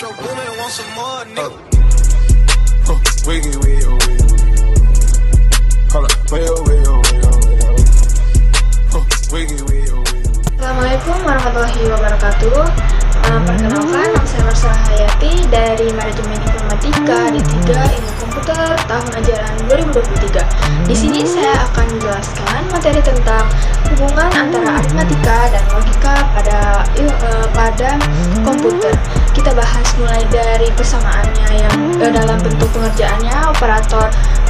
your room and want some more, nigga. Wiggy, wiggy, wiggy. Hold up, wiggy, wiggy. Assalamualaikum warahmatullahi wabarakatuh. Perkenalkan, nama saya Marsha Hayati dari Manajemen Informatika D3 Ilmu Komputer tahun ajaran 2023. Di sini saya akan menjelaskan materi tentang hubungan antara aritmatika dan logika pada komputer. Kita bahas mulai dari persamaannya yang dalam bentuk pengerjaannya,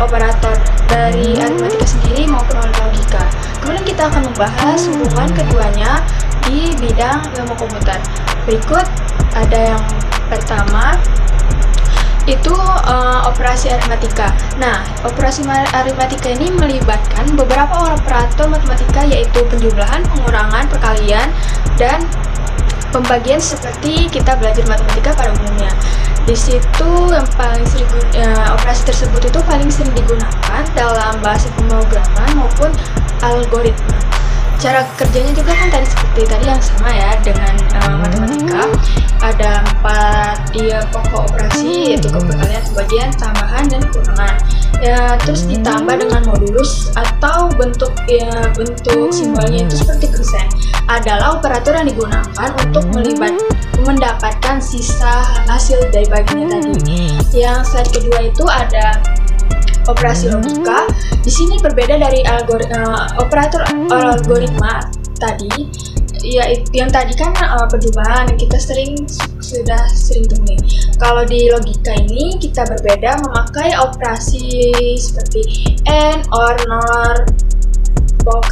operator dari aritmatika sendiri maupun logika. Kemudian kita akan membahas hubungan keduanya di bidang ilmu komputer. Berikut ada yang pertama itu operasi aritmatika. Nah, operasi aritmatika ini melibatkan beberapa operator matematika, yaitu penjumlahan, pengurangan, perkalian, dan pembagian seperti kita belajar matematika pada umumnya. Di situ yang paling sering operasi tersebut itu paling sering digunakan dalam bahasa pemrograman maupun algoritma. Cara kerjanya juga kan seperti tadi yang sama ya dengan matematika. Ada 4 pokok operasi, yaitu perkalian, pembagian, tambahan, dan kurangan. Ya, terus ditambah dengan modulus atau bentuk simbolnya itu seperti persen. Adalah operator yang digunakan untuk mendapatkan sisa hasil dari bagiannya tadi. Yang slide kedua itu ada operasi logika. Di sini berbeda dari operator algoritma tadi. Ya, yang tadi kan penjumlahan kita sudah sering temui. Kalau di logika ini kita berbeda memakai operasi seperti AND, OR, NOR, box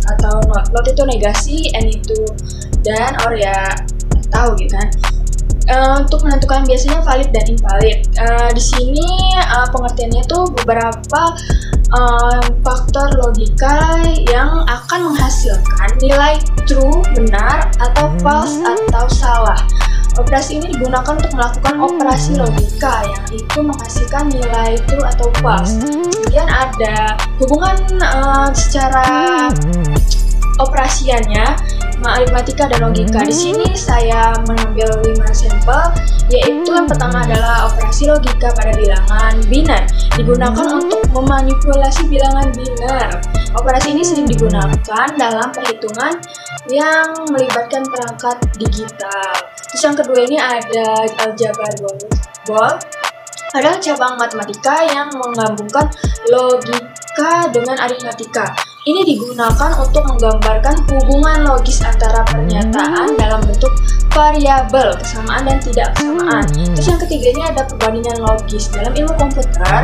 atau not. Not itu negasi, AND itu dan OR ya tahu gitu kan. Untuk menentukan biasanya valid dan invalid. Di sini pengertiannya tuh beberapa faktor logika yang akan menghasilkan nilai true, benar, atau false, atau salah. Operasi ini digunakan untuk melakukan operasi logika yang itu menghasilkan nilai true atau false. Kemudian ada hubungan secara operasiannya aritmatika dan logika. Di sini saya mengambil 5 sampel, yaitu yang pertama adalah operasi logika pada bilangan biner, digunakan untuk memanipulasi bilangan biner. Operasi ini sering digunakan dalam perhitungan yang melibatkan perangkat digital. Terus yang kedua ini ada aljabar bol, adalah cabang matematika yang menggabungkan logika dengan aritmatika. Ini digunakan untuk menggambarkan hubungan logis antara pernyataan dalam bentuk variabel, kesamaan dan tidak kesamaan. Terus yang ketiga ini ada perbandingan logis. Dalam ilmu komputer,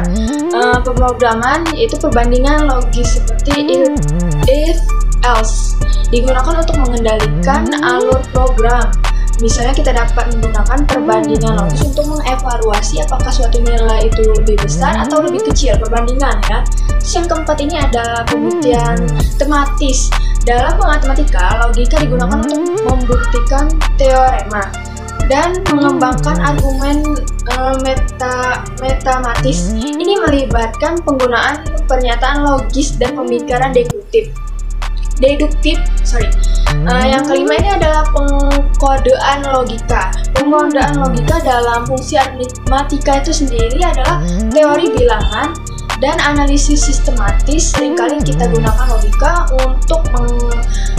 pemrograman yaitu perbandingan logis seperti if, else, digunakan untuk mengendalikan alur program. Misalnya kita dapat menggunakan perbandingan logis untuk mengevaluasi apakah suatu nilai itu lebih besar atau lebih kecil, perbandingan ya. Terus yang keempat ini ada pembuktian tematis. Dalam matematika, logika digunakan untuk membuktikan teorema dan mengembangkan argumen matematis. Ini melibatkan penggunaan pernyataan logis dan pemikiran deduktif. Yang kelima ini adalah pengkodean logika. Pengkodean logika dalam fungsi aritmatika itu sendiri adalah teori bilangan dan analisis sistematis. Seringkali kita gunakan logika untuk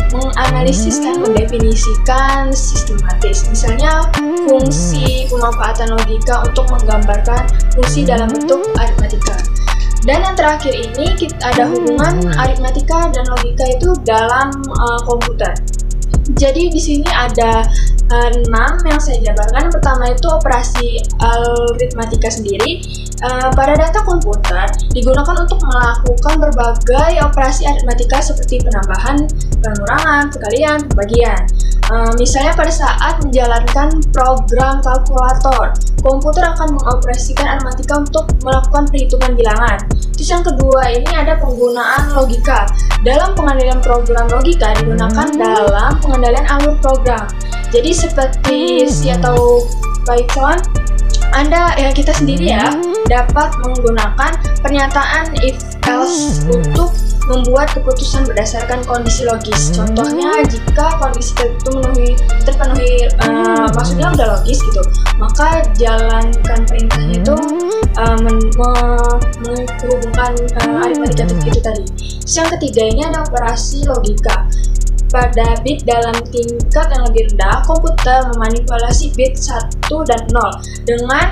menganalisis dan mendefinisikan sistematis. Misalnya fungsi pemanfaatan logika untuk menggambarkan fungsi dalam bentuk aritmatika. Dan yang terakhir ini ada hubungan aritmatika dan logika itu dalam komputer. Jadi di sini ada 6 yang saya jabarkan. Pertama itu operasi aritmatika sendiri. Pada data komputer digunakan untuk melakukan berbagai operasi aritmatika seperti penambahan, pengurangan, perkalian, pembagian. Misalnya pada saat menjalankan program kalkulator, komputer akan mengoperasikan aritmatika untuk melakukan perhitungan bilangan. Terus yang kedua ini ada penggunaan logika. Dalam pengendalian program logika digunakan dalam pengendalian alur program. Jadi seperti C atau Python, kita sendiri ya dapat menggunakan pernyataan if else untuk membuat keputusan berdasarkan kondisi logis. Contohnya, jika kondisi itu terpenuhi, maksudnya udah logis gitu, maka jalankan perintahnya itu menghubungkan aritmatika itu tadi. Yang ketiga ini ada operasi logika. Pada bit dalam tingkat yang lebih rendah, komputer memanipulasi bit 1 dan 0 dengan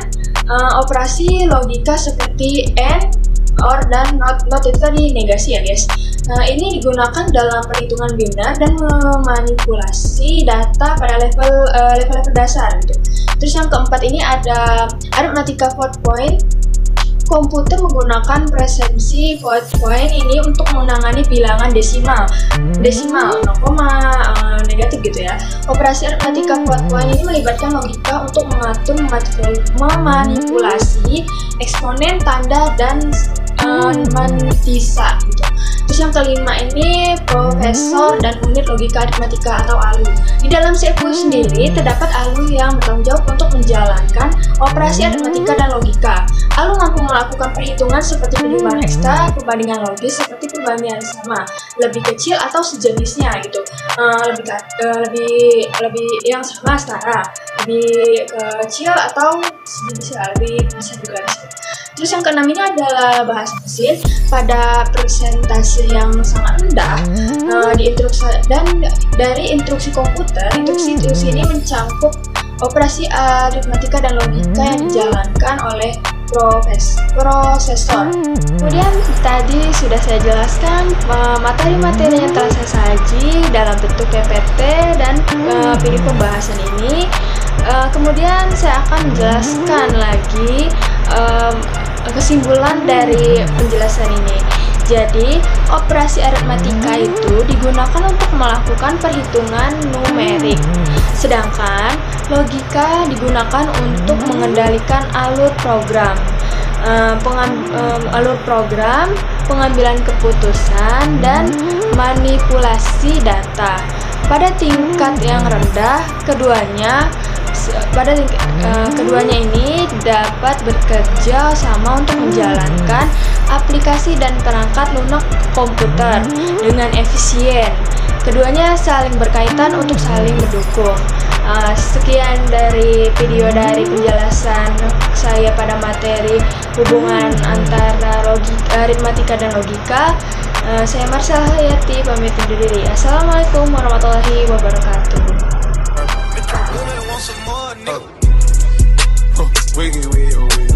operasi logika seperti AND, OR, dan NOT itu tadi negasi ya guys. Ini digunakan dalam perhitungan binar dan memanipulasi data pada level dasar gitu. Terus yang keempat ini ada aritmatika void point. Komputer menggunakan presensi void point ini untuk menangani bilangan desimal, 0, negatif gitu ya. Operasi aritmatika void point ini melibatkan logika untuk mengatur memanipulasi eksponen, tanda, dan mantisa gitu. Terus yang kelima ini profesor dan unit logika aritmatika atau ALU. Di dalam CPU sendiri terdapat ALU yang bertanggung jawab untuk menjalankan operasi aritmatika dan logika. ALU mampu melakukan perhitungan seperti penjumlahan hexa, perbandingan logis seperti perbandingan sama, lebih kecil atau sejenisnya gitu, lebih yang sama setara, lebih kecil atau sejenisnya, lebih bisa juga disebut. Terus yang keenam ini adalah bahasa mesin. Pada persentase yang sangat rendah dan dari instruksi komputer, instruksi ini mencakup operasi aritmatika dan logika yang dijalankan oleh prosesor. Kemudian tadi sudah saya jelaskan materi-materi yang telah saya saji dalam bentuk PPT dan video pembahasan ini. Kemudian saya akan menjelaskan lagi kesimpulan dari penjelasan ini. Jadi, operasi aritmatika itu digunakan untuk melakukan perhitungan numerik, sedangkan logika digunakan untuk mengendalikan alur program, pengambilan keputusan, dan manipulasi data. Pada tingkat yang rendah, keduanya ini dapat bekerja sama untuk menjalankan aplikasi dan perangkat lunak komputer dengan efisien. Keduanya saling berkaitan untuk saling mendukung. Sekian dari video dari penjelasan saya pada materi hubungan antara aritmatika dan logika. Saya Marsha Hayati pamit undur diri. Assalamualaikum warahmatullahi wabarakatuh. Wiggy, wiggy, wiggy.